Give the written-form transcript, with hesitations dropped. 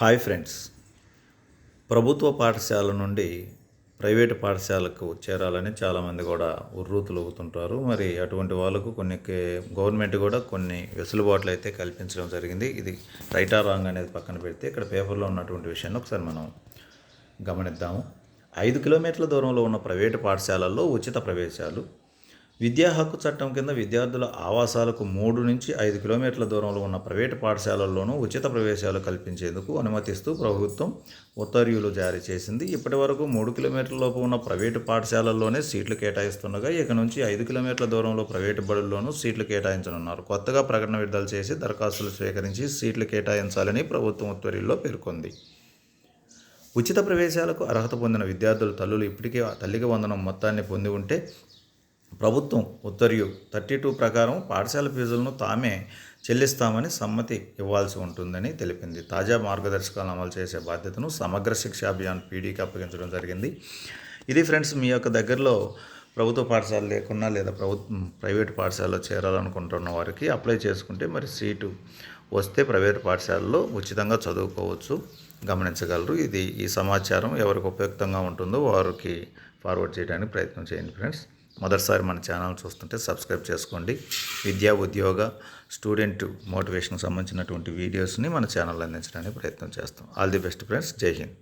Hi friends, ప్రభుత్వ పాఠశాల నుండి ప్రైవేటు పాఠశాలకు చేరాలని చాలామంది కూడా ఉర్రూతలూగుతుంటారు. మరి అటువంటి వాళ్ళకు గవర్నమెంట్ కూడా కొన్ని వెసులుబాట్లు అయితే కల్పించడం జరిగింది. ఇది రైటా రాంగ్ అనేది పక్కన పెడితే ఇక్కడ పేపర్లో ఉన్నటువంటి విషయాన్ని ఒకసారి మనం గమనిద్దాము. 5 కిలోమీటర్ల దూరంలో ఉన్న ప్రైవేటు పాఠశాలల్లో ఉచిత ప్రవేశాలు. విద్యా హక్కు చట్టం కింద విద్యార్థుల ఆవాసాలకు 3 నుంచి 5 కిలోమీటర్ల దూరంలో ఉన్న ప్రైవేటు పాఠశాలల్లోనూ ఉచిత ప్రవేశాలు కల్పించేందుకు అనుమతిస్తూ ప్రభుత్వం ఉత్తర్వులు జారీ చేసింది. ఇప్పటి వరకు 3 కిలోమీటర్ల లోపు ఉన్న ప్రైవేటు పాఠశాలల్లోనే సీట్లు కేటాయిస్తుండగా ఇక నుంచి 5 కిలోమీటర్ల దూరంలో ప్రైవేటు బడుల్లోనూ సీట్లు కేటాయించనున్నారు. కొత్తగా ప్రకటన విడుదల చేసి దరఖాస్తులు స్వీకరించి సీట్లు కేటాయించాలని ప్రభుత్వం ఉత్తర్వుల్లో పేర్కొంది. ఉచిత ప్రవేశాలకు అర్హత పొందిన విద్యార్థుల తల్లులు ఇప్పటికే తల్లికి వందనం మొత్తాన్ని పొంది ఉంటే ప్రభుత్వం ఉత్తర్వు 32 ప్రకారం పాఠశాల ఫీజులను తామే చెల్లిస్తామని సమ్మతి ఇవ్వాల్సి ఉంటుందని తెలిపింది. తాజా మార్గదర్శకాలను అమలు చేసే బాధ్యతను సమగ్ర శిక్షా అభియాన్ పీడీకి అప్పగించడం జరిగింది. ఇది ఫ్రెండ్స్, మీ యొక్క దగ్గరలో ప్రభుత్వ పాఠశాల లేకున్నా లేదా ప్రైవేటు పాఠశాలలో చేరాలనుకుంటున్న వారికి అప్లై చేసుకుంటే మరి సీటు వస్తే ప్రైవేటు పాఠశాలలో ఉచితంగా చదువుకోవచ్చు, గమనించగలరు. ఈ సమాచారం ఎవరికి ఉపయుక్తంగా ఉంటుందో వారికి ఫార్వర్డ్ చేయడానికి ప్రయత్నం చేయండి ఫ్రెండ్స్. మొదటిసారి మన ఛానల్ చూస్తుంటే సబ్స్క్రైబ్ చేసుకోండి. విద్యా, ఉద్యోగ, స్టూడెంట్ మోటివేషన్కి సంబంధించినటువంటి వీడియోస్ని మన ఛానల్ అందించడానికి ప్రయత్నం చేస్తాం. All the best friends. జై హింద్.